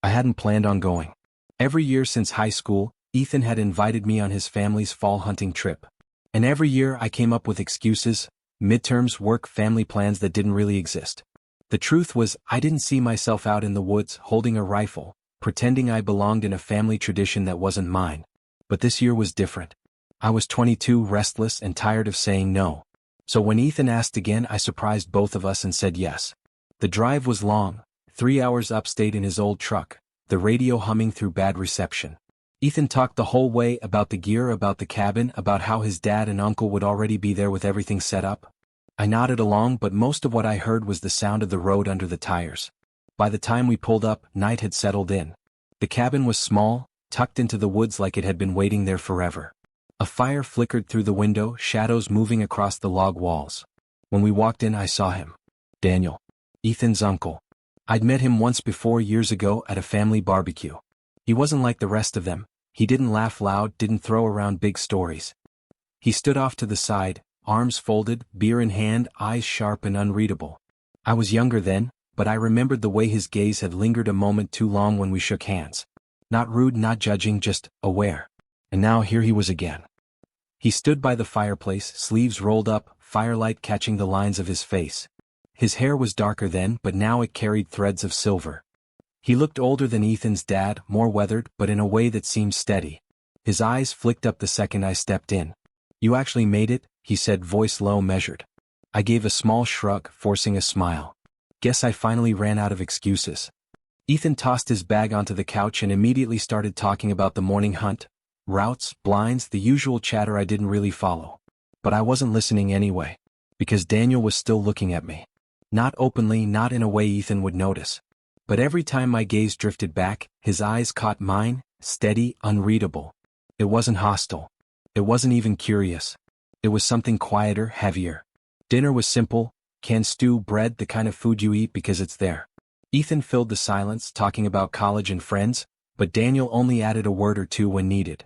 I hadn't planned on going. Every year since high school, Ethan had invited me on his family's fall hunting trip. And every year I came up with excuses, midterms, work, family plans that didn't really exist. The truth was, I didn't see myself out in the woods holding a rifle, pretending I belonged in a family tradition that wasn't mine. But this year was different. I was 22, restless and tired of saying no. So when Ethan asked again, I surprised both of us and said yes. The drive was long, 3 hours upstate in his old truck, the radio humming through bad reception. Ethan talked the whole way about the gear, about the cabin, about how his dad and uncle would already be there with everything set up. I nodded along, but most of what I heard was the sound of the road under the tires. By the time we pulled up, night had settled in. The cabin was small, tucked into the woods like it had been waiting there forever. A fire flickered through the window, shadows moving across the log walls. When we walked in, I saw him. Daniel. Ethan's uncle. I'd met him once before, years ago, at a family barbecue. He wasn't like the rest of them. He didn't laugh loud, didn't throw around big stories. He stood off to the side, arms folded, beer in hand, eyes sharp and unreadable. I was younger then, but I remembered the way his gaze had lingered a moment too long when we shook hands. Not rude, not judging, just aware. And now here he was again. He stood by the fireplace, sleeves rolled up, firelight catching the lines of his face. His hair was darker then, but now it carried threads of silver. He looked older than Ethan's dad, more weathered, but in a way that seemed steady. His eyes flicked up the second I stepped in. "You actually made it," he said, voice low, measured. I gave a small shrug, forcing a smile. Guess I finally ran out of excuses. Ethan tossed his bag onto the couch and immediately started talking about the morning hunt, routes, blinds, the usual chatter I didn't really follow. But I wasn't listening anyway, because Daniel was still looking at me. Not openly, not in a way Ethan would notice. But every time my gaze drifted back, his eyes caught mine, steady, unreadable. It wasn't hostile. It wasn't even curious. It was something quieter, heavier. Dinner was simple, canned stew, bread, the kind of food you eat because it's there. Ethan filled the silence, talking about college and friends, but Daniel only added a word or two when needed.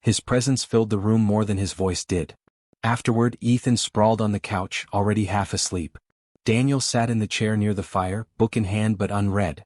His presence filled the room more than his voice did. Afterward, Ethan sprawled on the couch, already half asleep. Daniel sat in the chair near the fire, book in hand but unread.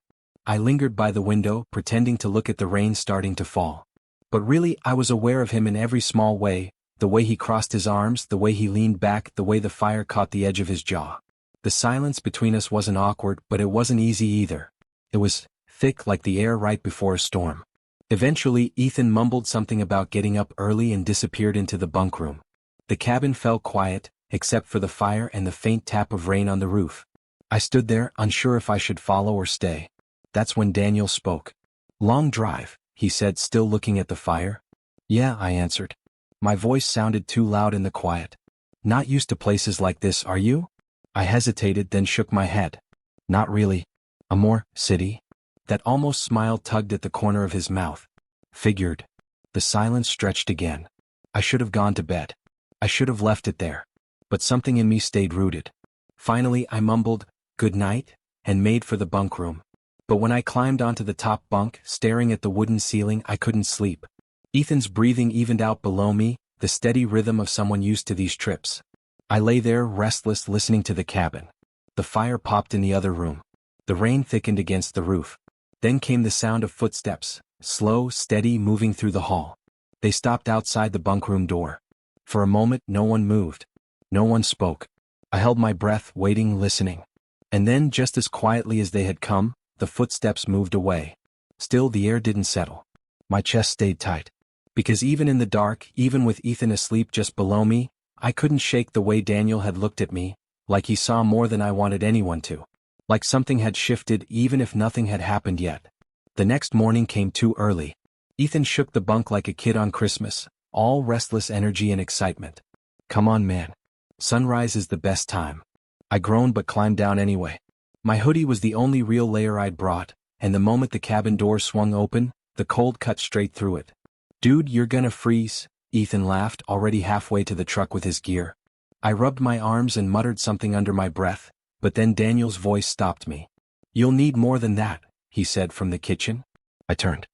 I lingered by the window, pretending to look at the rain starting to fall. But really, I was aware of him in every small way, the way he crossed his arms, the way he leaned back, the way the fire caught the edge of his jaw. The silence between us wasn't awkward, but it wasn't easy either. It was thick like the air right before a storm. Eventually, Ethan mumbled something about getting up early and disappeared into the bunk room. The cabin fell quiet, except for the fire and the faint tap of rain on the roof. I stood there, unsure if I should follow or stay. That's when Daniel spoke. "Long drive," he said, still looking at the fire. "Yeah," I answered. My voice sounded too loud in the quiet. "Not used to places like this, are you?" I hesitated, then shook my head. "Not really. A more city?" That almost smile tugged at the corner of his mouth. "Figured." The silence stretched again. I should have gone to bed. I should have left it there. But something in me stayed rooted. Finally, I mumbled, "Good night," and made for the bunk room. But when I climbed onto the top bunk, staring at the wooden ceiling, I couldn't sleep. Ethan's breathing evened out below me, the steady rhythm of someone used to these trips. I lay there, restless, listening to the cabin. The fire popped in the other room. The rain thickened against the roof. Then came the sound of footsteps, slow, steady, moving through the hall. They stopped outside the bunk room door. For a moment, no one moved. No one spoke. I held my breath, waiting, listening. And then, just as quietly as they had come, the footsteps moved away. Still, the air didn't settle. My chest stayed tight. Because even in the dark, even with Ethan asleep just below me, I couldn't shake the way Daniel had looked at me, like he saw more than I wanted anyone to. Like something had shifted, even if nothing had happened yet. The next morning came too early. Ethan shook the bunk like a kid on Christmas, all restless energy and excitement. "Come on, man. Sunrise is the best time." I groaned but climbed down anyway. My hoodie was the only real layer I'd brought, and the moment the cabin door swung open, the cold cut straight through it. "Dude, you're gonna freeze," Ethan laughed, already halfway to the truck with his gear. I rubbed my arms and muttered something under my breath, but then Daniel's voice stopped me. "You'll need more than that," he said from the kitchen. I turned.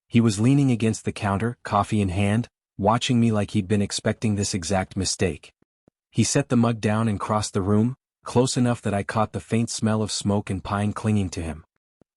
He was leaning against the counter, coffee in hand, watching me like he'd been expecting this exact mistake. He set the mug down and crossed the room, close enough that I caught the faint smell of smoke and pine clinging to him.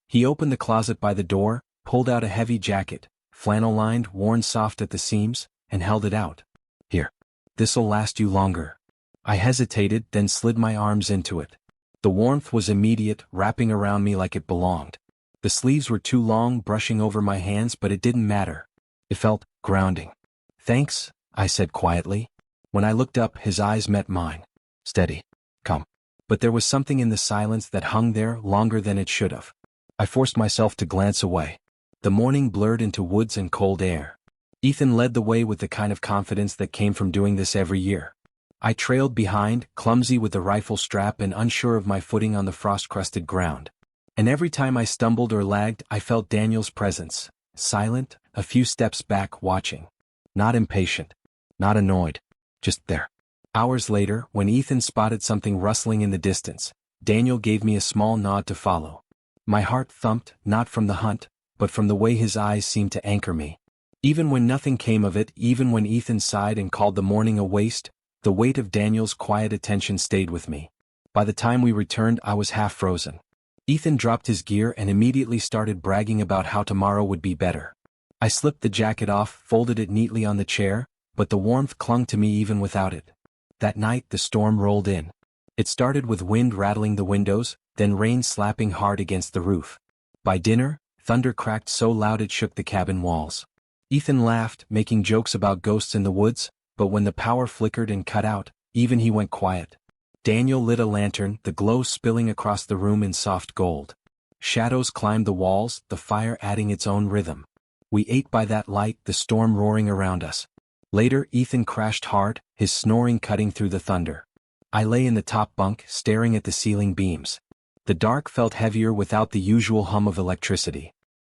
He opened the closet by the door, pulled out a heavy jacket, flannel-lined, worn soft at the seams, and held it out. "Here. This'll last you longer." I hesitated, then slid my arms into it. The warmth was immediate, wrapping around me like it belonged. The sleeves were too long, brushing over my hands, but it didn't matter. It felt grounding. "Thanks," I said quietly. When I looked up, his eyes met mine. "Steady. Come." But there was something in the silence that hung there longer than it should have. I forced myself to glance away. The morning blurred into woods and cold air. Ethan led the way with the kind of confidence that came from doing this every year. I trailed behind, clumsy with the rifle strap and unsure of my footing on the frost-crusted ground. And every time I stumbled or lagged, I felt Daniel's presence, silent, a few steps back, watching. Not impatient, not annoyed, just there. Hours later, when Ethan spotted something rustling in the distance, Daniel gave me a small nod to follow. My heart thumped, not from the hunt, but from the way his eyes seemed to anchor me. Even when nothing came of it, even when Ethan sighed and called the morning a waste, the weight of Daniel's quiet attention stayed with me. By the time we returned, I was half frozen. Ethan dropped his gear and immediately started bragging about how tomorrow would be better. I slipped the jacket off, folded it neatly on the chair, but the warmth clung to me even without it. That night, the storm rolled in. It started with wind rattling the windows, then rain slapping hard against the roof. By dinner, thunder cracked so loud it shook the cabin walls. Ethan laughed, making jokes about ghosts in the woods, but when the power flickered and cut out, even he went quiet. Daniel lit a lantern, the glow spilling across the room in soft gold. Shadows climbed the walls, the fire adding its own rhythm. We ate by that light, the storm roaring around us. Later, Ethan crashed hard, his snoring cutting through the thunder. I lay in the top bunk, staring at the ceiling beams. The dark felt heavier without the usual hum of electricity.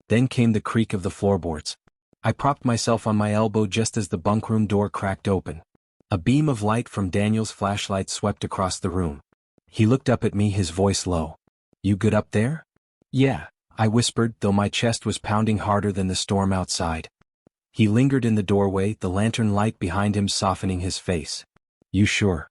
Then came the creak of the floorboards. I propped myself on my elbow just as the bunkroom door cracked open. A beam of light from Daniel's flashlight swept across the room. He looked up at me, his voice low. "You good up there?" "Yeah," I whispered, though my chest was pounding harder than the storm outside. He lingered in the doorway, the lantern light behind him softening his face. "You sure?"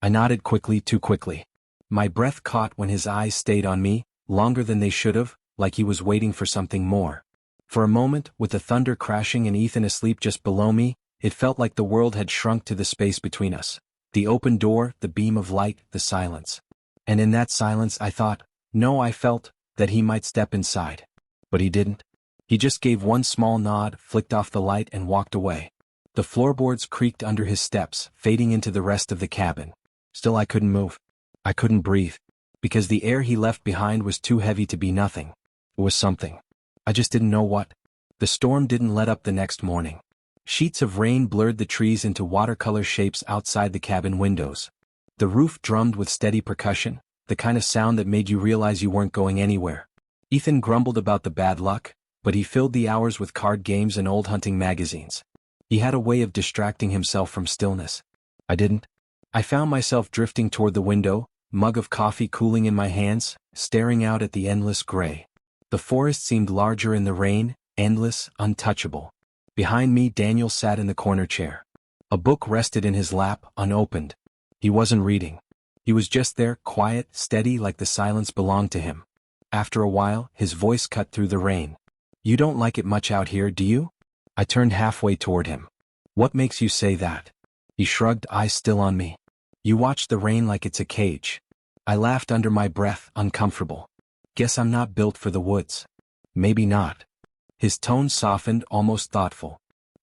I nodded quickly, too quickly. My breath caught when his eyes stayed on me, longer than they should have, like he was waiting for something more. For a moment, with the thunder crashing and Ethan asleep just below me, it felt like the world had shrunk to the space between us. The open door, the beam of light, the silence. And in that silence I thought, no, I felt, that he might step inside. But he didn't. He just gave one small nod, flicked off the light and walked away. The floorboards creaked under his steps, fading into the rest of the cabin. Still I couldn't move. I couldn't breathe. Because the air he left behind was too heavy to be nothing. It was something. I just didn't know what. The storm didn't let up the next morning. Sheets of rain blurred the trees into watercolor shapes outside the cabin windows. The roof drummed with steady percussion, the kind of sound that made you realize you weren't going anywhere. Ethan grumbled about the bad luck, but he filled the hours with card games and old hunting magazines. He had a way of distracting himself from stillness. I didn't. I found myself drifting toward the window, mug of coffee cooling in my hands, staring out at the endless gray. The forest seemed larger in the rain, endless, untouchable. Behind me, Daniel sat in the corner chair. A book rested in his lap, unopened. He wasn't reading. He was just there, quiet, steady, like the silence belonged to him. After a while, his voice cut through the rain. "You don't like it much out here, do you?" I turned halfway toward him. "What makes you say that?" He shrugged, eyes still on me. "You watch the rain like it's a cage." I laughed under my breath, uncomfortable. "Guess I'm not built for the woods." "Maybe not." His tone softened, almost thoughtful.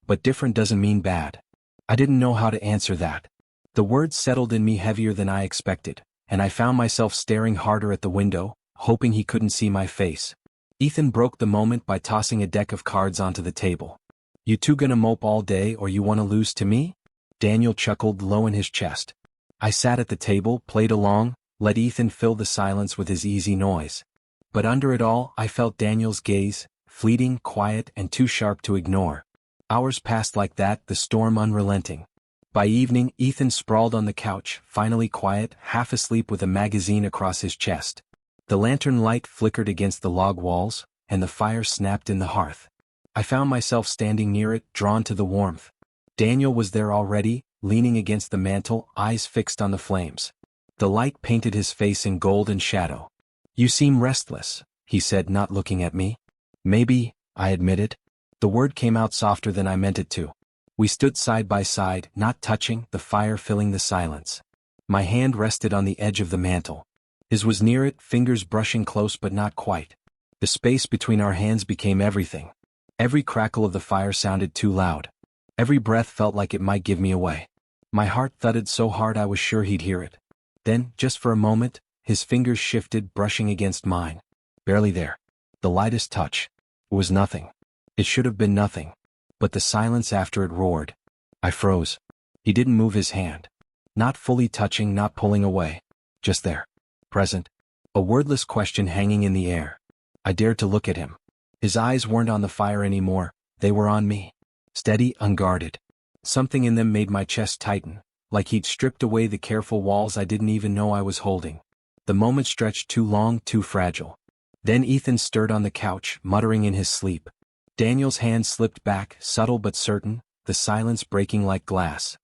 "But different doesn't mean bad." I didn't know how to answer that. The words settled in me heavier than I expected, and I found myself staring harder at the window, hoping he couldn't see my face. Ethan broke the moment by tossing a deck of cards onto the table. "You two gonna mope all day or you wanna lose to me?" Daniel chuckled low in his chest. I sat at the table, played along, let Ethan fill the silence with his easy noise. But under it all, I felt Daniel's gaze, fleeting, quiet, and too sharp to ignore. Hours passed like that, the storm unrelenting. By evening, Ethan sprawled on the couch, finally quiet, half asleep with a magazine across his chest. The lantern light flickered against the log walls, and the fire snapped in the hearth. I found myself standing near it, drawn to the warmth. Daniel was there already, leaning against the mantel, eyes fixed on the flames. The light painted his face in gold and shadow. "You seem restless," he said, not looking at me. Maybe, I admitted. The word came out softer than I meant it to. We stood side by side, not touching, the fire filling the silence. My hand rested on the edge of the mantel. His was near it, fingers brushing close but not quite. The space between our hands became everything. Every crackle of the fire sounded too loud. Every breath felt like it might give me away. My heart thudded so hard I was sure he'd hear it. Then, just for a moment, his fingers shifted, brushing against mine. Barely there. The lightest touch. It was nothing. It should have been nothing. But the silence after it roared. I froze. He didn't move his hand. Not fully touching, not pulling away. Just there. Present. A wordless question hanging in the air. I dared to look at him. His eyes weren't on the fire anymore, they were on me. Steady, unguarded. Something in them made my chest tighten, like he'd stripped away the careful walls I didn't even know I was holding. The moment stretched too long, too fragile. Then Ethan stirred on the couch, muttering in his sleep. Daniel's hand slipped back, subtle but certain, the silence breaking like glass.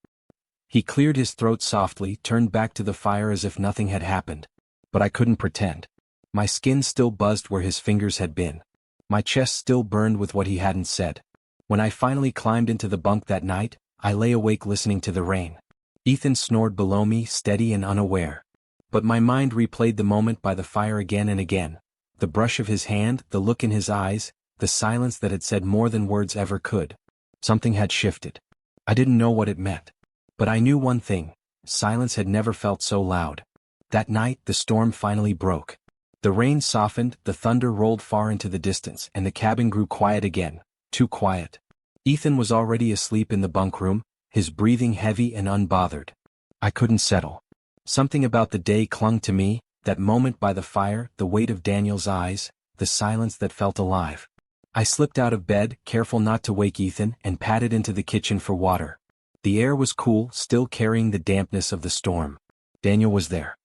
He cleared his throat softly, turned back to the fire as if nothing had happened. But I couldn't pretend. My skin still buzzed where his fingers had been. My chest still burned with what he hadn't said. When I finally climbed into the bunk that night, I lay awake listening to the rain. Ethan snored below me, steady and unaware. But my mind replayed the moment by the fire again and again. The brush of his hand, the look in his eyes, the silence that had said more than words ever could. Something had shifted. I didn't know what it meant. But I knew one thing. Silence had never felt so loud. That night, the storm finally broke. The rain softened, the thunder rolled far into the distance, and the cabin grew quiet again. Too quiet. Ethan was already asleep in the bunk room, his breathing heavy and unbothered. I couldn't settle. Something about the day clung to me, that moment by the fire, the weight of Daniel's eyes, the silence that felt alive. I slipped out of bed, careful not to wake Ethan, and padded into the kitchen for water. The air was cool, still carrying the dampness of the storm. Daniel was there.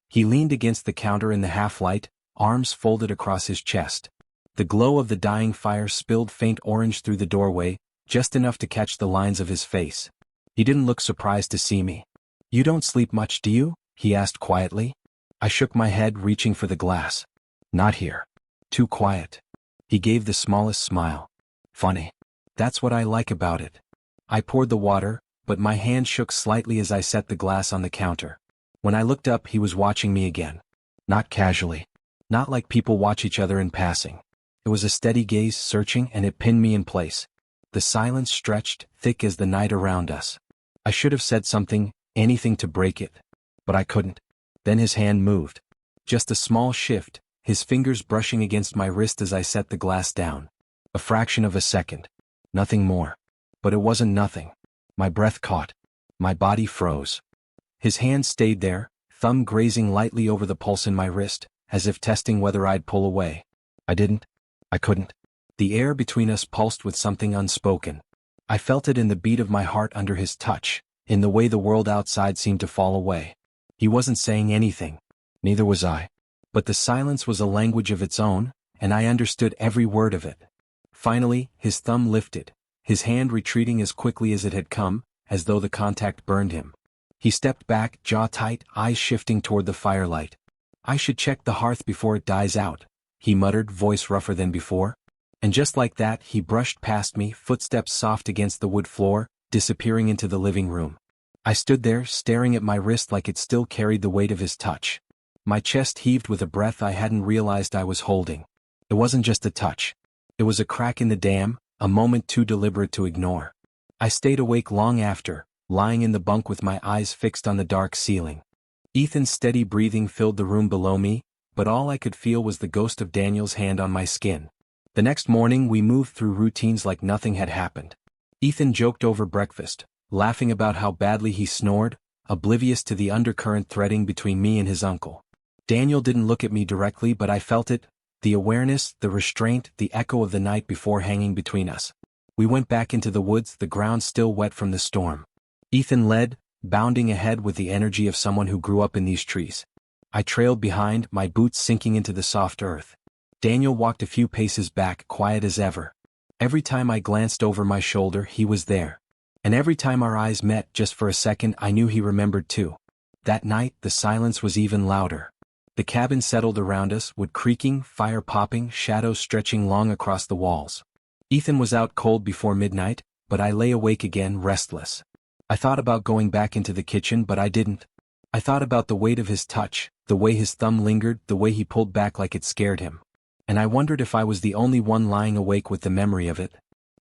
He leaned against the counter in the half-light, arms folded across his chest. The glow of the dying fire spilled faint orange through the doorway, just enough to catch the lines of his face. He didn't look surprised to see me. "You don't sleep much, do you?" he asked quietly. I shook my head, reaching for the glass. "Not here. Too quiet." He gave the smallest smile. "Funny. That's what I like about it." I poured the water, but my hand shook slightly as I set the glass on the counter. When I looked up, he was watching me again. Not casually. Not like people watch each other in passing. It was a steady gaze, searching, and it pinned me in place. The silence stretched, thick as the night around us. I should have said something, anything to break it. But I couldn't. Then his hand moved. Just a small shift, his fingers brushing against my wrist as I set the glass down. A fraction of a second. Nothing more. But it wasn't nothing. My breath caught. My body froze. His hand stayed there, thumb grazing lightly over the pulse in my wrist, as if testing whether I'd pull away. I didn't. I couldn't. The air between us pulsed with something unspoken. I felt it in the beat of my heart under his touch, in the way the world outside seemed to fall away. He wasn't saying anything. Neither was I. But the silence was a language of its own, and I understood every word of it. Finally, his thumb lifted, his hand retreating as quickly as it had come, as though the contact burned him. He stepped back, jaw tight, eyes shifting toward the firelight. "I should check the hearth before it dies out," he muttered, voice rougher than before. And just like that, he brushed past me, footsteps soft against the wood floor, disappearing into the living room. I stood there, staring at my wrist like it still carried the weight of his touch. My chest heaved with a breath I hadn't realized I was holding. It wasn't just a touch. It was a crack in the dam, a moment too deliberate to ignore. I stayed awake long after, lying in the bunk with my eyes fixed on the dark ceiling. Ethan's steady breathing filled the room below me, but all I could feel was the ghost of Daniel's hand on my skin. The next morning we moved through routines like nothing had happened. Ethan joked over breakfast, laughing about how badly he snored, oblivious to the undercurrent threading between me and his uncle. Daniel didn't look at me directly, but I felt it, the awareness, the restraint, the echo of the night before hanging between us. We went back into the woods, the ground still wet from the storm. Ethan led, bounding ahead with the energy of someone who grew up in these trees. I trailed behind, my boots sinking into the soft earth. Daniel walked a few paces back, quiet as ever. Every time I glanced over my shoulder, he was there. And every time our eyes met, just for a second, I knew he remembered too. That night, the silence was even louder. The cabin settled around us, wood creaking, fire popping, shadows stretching long across the walls. Ethan was out cold before midnight, but I lay awake again, restless. I thought about going back into the kitchen, but I didn't. I thought about the weight of his touch, the way his thumb lingered, the way he pulled back like it scared him. And I wondered if I was the only one lying awake with the memory of it.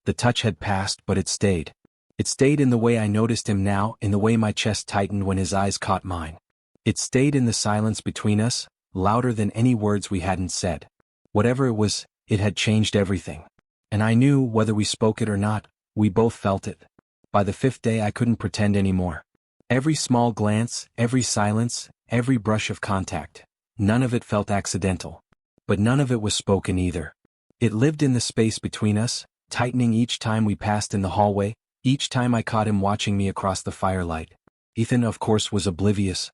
The touch had passed, but it stayed. It stayed in the way I noticed him now, in the way my chest tightened when his eyes caught mine. It stayed in the silence between us, louder than any words we hadn't said. Whatever it was, it had changed everything. And I knew, whether we spoke it or not, we both felt it. By the 5th day I couldn't pretend anymore. Every small glance, every silence, every brush of contact, none of it felt accidental. But none of it was spoken either. It lived in the space between us, tightening each time we passed in the hallway, each time I caught him watching me across the firelight. Ethan, of course, was oblivious.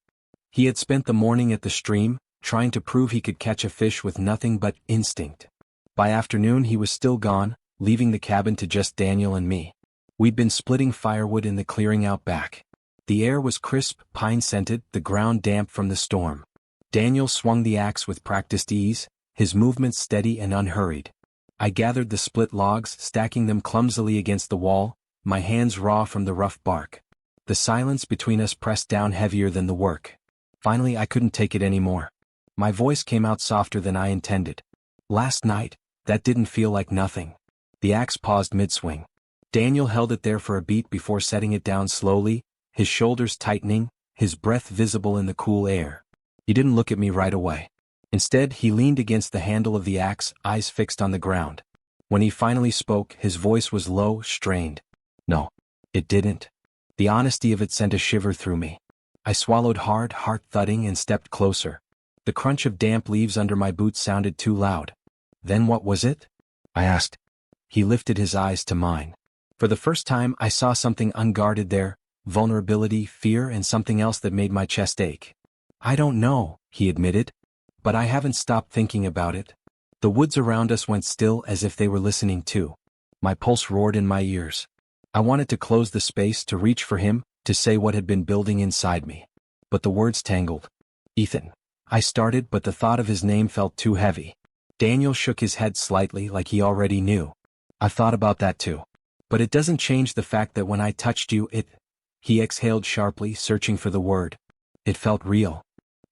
He had spent the morning at the stream, trying to prove he could catch a fish with nothing but instinct. By afternoon he was still gone, leaving the cabin to just Daniel and me. We'd been splitting firewood in the clearing out back. The air was crisp, pine-scented, the ground damp from the storm. Daniel swung the axe with practiced ease, his movements steady and unhurried. I gathered the split logs, stacking them clumsily against the wall, my hands raw from the rough bark. The silence between us pressed down heavier than the work. Finally I couldn't take it anymore. My voice came out softer than I intended. Last night, that didn't feel like nothing. The axe paused mid-swing. Daniel held it there for a beat before setting it down slowly, his shoulders tightening, his breath visible in the cool air. He didn't look at me right away. Instead, he leaned against the handle of the axe, eyes fixed on the ground. When he finally spoke, his voice was low, strained. No, it didn't. The honesty of it sent a shiver through me. I swallowed hard, heart thudding, and stepped closer. The crunch of damp leaves under my boots sounded too loud. Then what was it? I asked. He lifted his eyes to mine. For the first time I saw something unguarded there, vulnerability, fear, and something else that made my chest ache. I don't know, he admitted. But I haven't stopped thinking about it. The woods around us went still as if they were listening too. My pulse roared in my ears. I wanted to close the space, to reach for him, to say what had been building inside me. But the words tangled. Ethan. I started, but the thought of his name felt too heavy. Daniel shook his head slightly, like he already knew. I thought about that too. But it doesn't change the fact that when I touched you, He exhaled sharply, searching for the word. It felt real.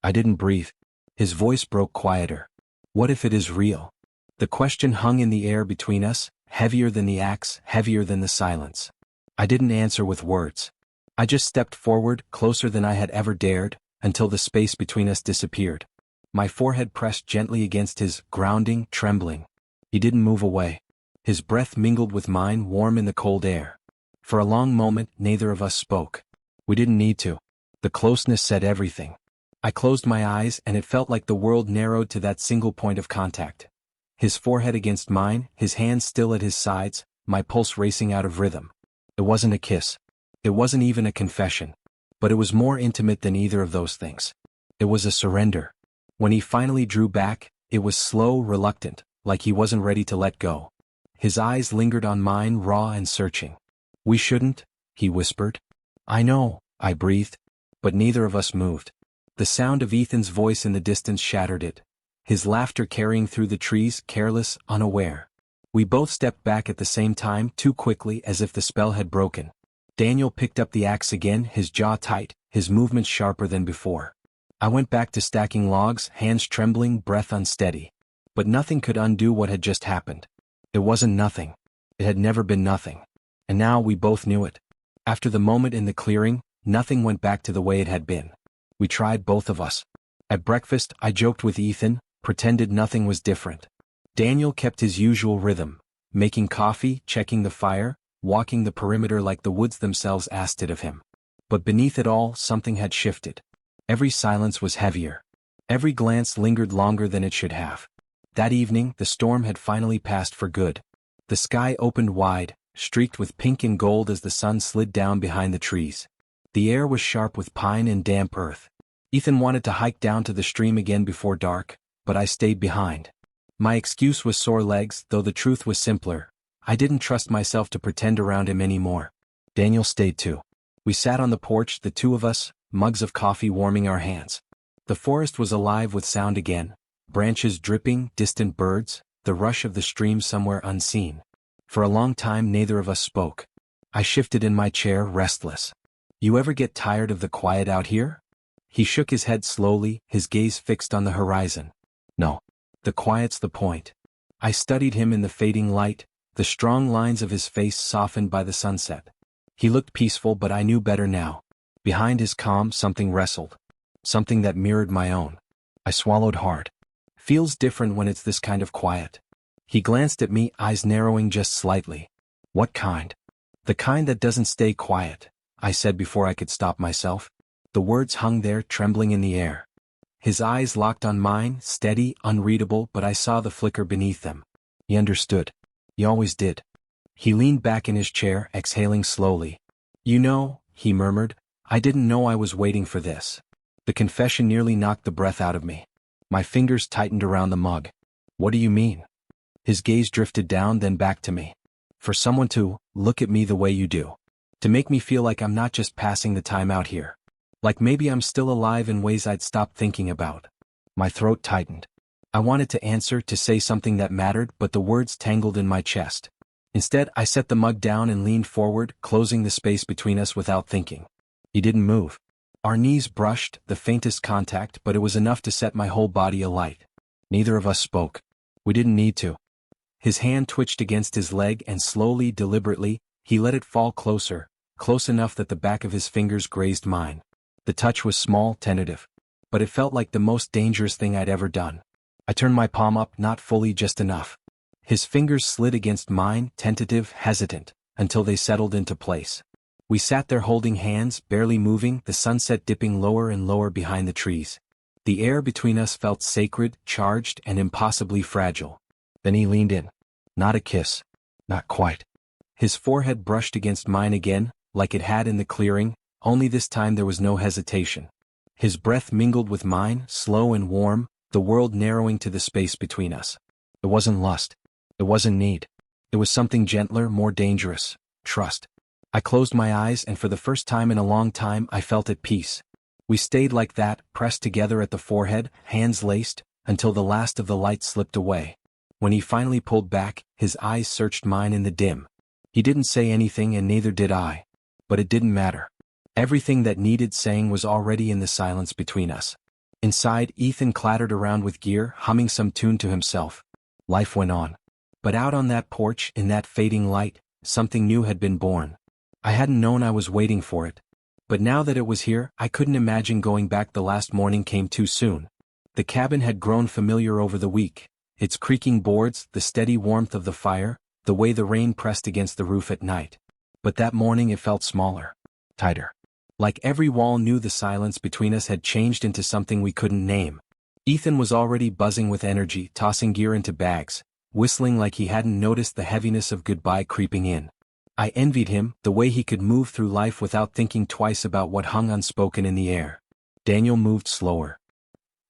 I didn't breathe. His voice broke quieter. What if it is real? The question hung in the air between us, heavier than the axe, heavier than the silence. I didn't answer with words. I just stepped forward, closer than I had ever dared, until the space between us disappeared. My forehead pressed gently against his, grounding, trembling. He didn't move away. His breath mingled with mine, warm in the cold air. For a long moment, neither of us spoke. We didn't need to. The closeness said everything. I closed my eyes, and it felt like the world narrowed to that single point of contact. His forehead against mine, his hands still at his sides, my pulse racing out of rhythm. It wasn't a kiss. It wasn't even a confession. But it was more intimate than either of those things. It was a surrender. When he finally drew back, it was slow, reluctant, like he wasn't ready to let go. His eyes lingered on mine, raw and searching. We shouldn't, he whispered. I know, I breathed. But neither of us moved. The sound of Ethan's voice in the distance shattered it. His laughter carrying through the trees, careless, unaware. We both stepped back at the same time, too quickly, as if the spell had broken. Daniel picked up the axe again, his jaw tight, his movements sharper than before. I went back to stacking logs, hands trembling, breath unsteady. But nothing could undo what had just happened. It wasn't nothing. It had never been nothing. And now we both knew it. After the moment in the clearing, nothing went back to the way it had been. We tried, both of us. At breakfast, I joked with Ethan, pretended nothing was different. Daniel kept his usual rhythm, making coffee, checking the fire, walking the perimeter like the woods themselves asked it of him. But beneath it all, something had shifted. Every silence was heavier. Every glance lingered longer than it should have. That evening, the storm had finally passed for good. The sky opened wide, streaked with pink and gold as the sun slid down behind the trees. The air was sharp with pine and damp earth. Ethan wanted to hike down to the stream again before dark, but I stayed behind. My excuse was sore legs, though the truth was simpler. I didn't trust myself to pretend around him anymore. Daniel stayed too. We sat on the porch, the two of us, mugs of coffee warming our hands. The forest was alive with sound again, branches dripping, distant birds, the rush of the stream somewhere unseen. For a long time neither of us spoke. I shifted in my chair, restless. "You ever get tired of the quiet out here?" He shook his head slowly, his gaze fixed on the horizon. "No. The quiet's the point." I studied him in the fading light, the strong lines of his face softened by the sunset. He looked peaceful, but I knew better now. Behind his calm something wrestled. Something that mirrored my own. I swallowed hard. "Feels different when it's this kind of quiet." He glanced at me, eyes narrowing just slightly. "What kind?" "The kind that doesn't stay quiet," I said before I could stop myself. The words hung there, trembling in the air. His eyes locked on mine, steady, unreadable, but I saw the flicker beneath them. He understood. He always did. He leaned back in his chair, exhaling slowly. "You know," he murmured, "I didn't know I was waiting for this." The confession nearly knocked the breath out of me. My fingers tightened around the mug. "What do you mean?" His gaze drifted down, then back to me. "For someone to look at me the way you do. To make me feel like I'm not just passing the time out here. Like maybe I'm still alive in ways I'd stopped thinking about." My throat tightened. I wanted to answer, to say something that mattered, but the words tangled in my chest. Instead, I set the mug down and leaned forward, closing the space between us without thinking. He didn't move. Our knees brushed, the faintest contact, but it was enough to set my whole body alight. Neither of us spoke. We didn't need to. His hand twitched against his leg, and slowly, deliberately, he let it fall closer, close enough that the back of his fingers grazed mine. The touch was small, tentative, but it felt like the most dangerous thing I'd ever done. I turned my palm up, not fully, just enough. His fingers slid against mine, tentative, hesitant, until they settled into place. We sat there holding hands, barely moving, the sunset dipping lower and lower behind the trees. The air between us felt sacred, charged, and impossibly fragile. Then he leaned in. Not a kiss. Not quite. His forehead brushed against mine again, like it had in the clearing, only this time there was no hesitation. His breath mingled with mine, slow and warm, the world narrowing to the space between us. It wasn't lust. It wasn't need. It was something gentler, more dangerous. Trust. I closed my eyes, and for the first time in a long time I felt at peace. We stayed like that, pressed together at the forehead, hands laced, until the last of the light slipped away. When he finally pulled back, his eyes searched mine in the dim. He didn't say anything, and neither did I. But it didn't matter. Everything that needed saying was already in the silence between us. Inside, Ethan clattered around with gear, humming some tune to himself. Life went on. But out on that porch, in that fading light, something new had been born. I hadn't known I was waiting for it. But now that it was here, I couldn't imagine going back. The last morning came too soon. The cabin had grown familiar over the week. Its creaking boards, the steady warmth of the fire, the way the rain pressed against the roof at night. But that morning it felt smaller. Tighter. Like every wall knew the silence between us had changed into something we couldn't name. Ethan was already buzzing with energy, tossing gear into bags, whistling like he hadn't noticed the heaviness of goodbye creeping in. I envied him, the way he could move through life without thinking twice about what hung unspoken in the air. Daniel moved slower.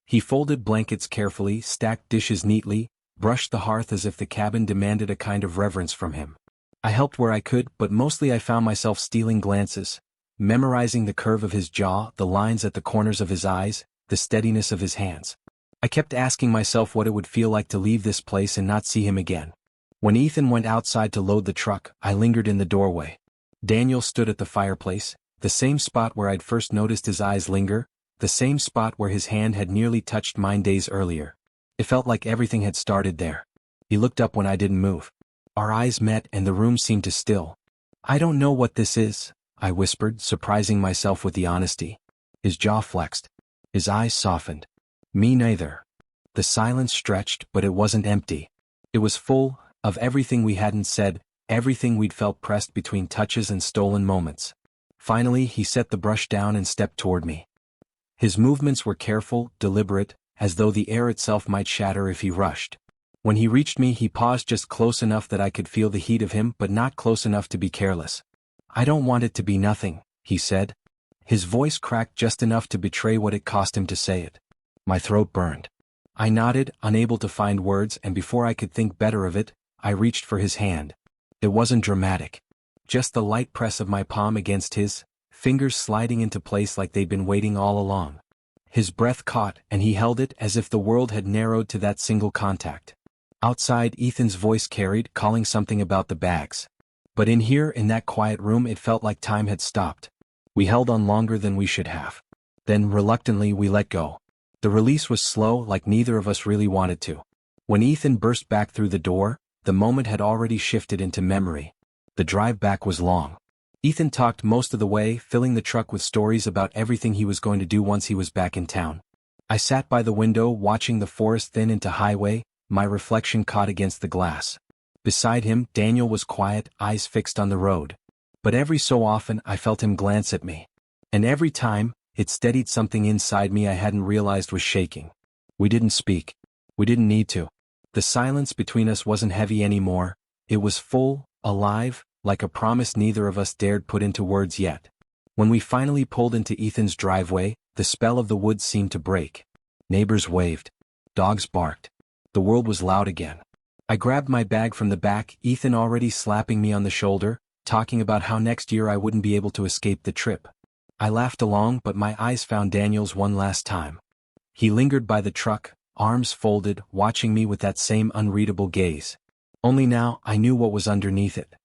He folded blankets carefully, stacked dishes neatly, brushed the hearth as if the cabin demanded a kind of reverence from him. I helped where I could, but mostly I found myself stealing glances, memorizing the curve of his jaw, the lines at the corners of his eyes, the steadiness of his hands. I kept asking myself what it would feel like to leave this place and not see him again. When Ethan went outside to load the truck, I lingered in the doorway. Daniel stood at the fireplace, the same spot where I'd first noticed his eyes linger, the same spot where his hand had nearly touched mine days earlier. It felt like everything had started there. He looked up when I didn't move. Our eyes met, and the room seemed to still. "I don't know what this is," I whispered, surprising myself with the honesty. His jaw flexed. His eyes softened. "Me neither." The silence stretched, but it wasn't empty. It was full of everything we hadn't said, everything we'd felt pressed between touches and stolen moments. Finally, he set the brush down and stepped toward me. His movements were careful, deliberate, as though the air itself might shatter if he rushed. When he reached me, he paused just close enough that I could feel the heat of him, but not close enough to be careless. "I don't want it to be nothing," he said. His voice cracked just enough to betray what it cost him to say it. My throat burned. I nodded, unable to find words, and before I could think better of it, I reached for his hand. It wasn't dramatic. Just the light press of my palm against his, fingers sliding into place like they'd been waiting all along. His breath caught and he held it as if the world had narrowed to that single contact. Outside, Ethan's voice carried, calling something about the bags. But in here, in that quiet room, it felt like time had stopped. We held on longer than we should have. Then, reluctantly, we let go. The release was slow, like neither of us really wanted to. When Ethan burst back through the door, the moment had already shifted into memory. The drive back was long. Ethan talked most of the way, filling the truck with stories about everything he was going to do once he was back in town. I sat by the window watching the forest thin into highway, my reflection caught against the glass. Beside him, Daniel was quiet, eyes fixed on the road. But every so often I felt him glance at me. And every time, it steadied something inside me I hadn't realized was shaking. We didn't speak. We didn't need to. The silence between us wasn't heavy anymore. It was full, alive, like a promise neither of us dared put into words yet. When we finally pulled into Ethan's driveway, the spell of the woods seemed to break. Neighbors waved. Dogs barked. The world was loud again. I grabbed my bag from the back, Ethan already slapping me on the shoulder, talking about how next year I wouldn't be able to escape the trip. I laughed along, but my eyes found Daniel's one last time. He lingered by the truck, arms folded, watching me with that same unreadable gaze. Only now, I knew what was underneath it.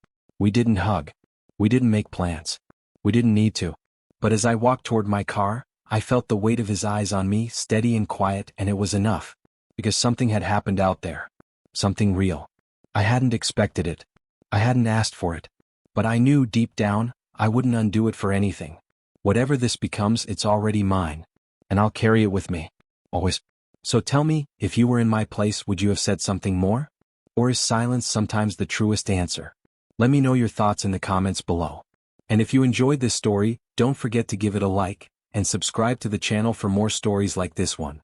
We didn't hug. We didn't make plans. We didn't need to. But as I walked toward my car, I felt the weight of his eyes on me, steady and quiet, and it was enough. Because something had happened out there. Something real. I hadn't expected it. I hadn't asked for it. But I knew deep down, I wouldn't undo it for anything. Whatever this becomes, it's already mine. And I'll carry it with me. Always. So tell me, if you were in my place, would you have said something more? Or is silence sometimes the truest answer? Let me know your thoughts in the comments below. And if you enjoyed this story, don't forget to give it a like, and subscribe to the channel for more stories like this one.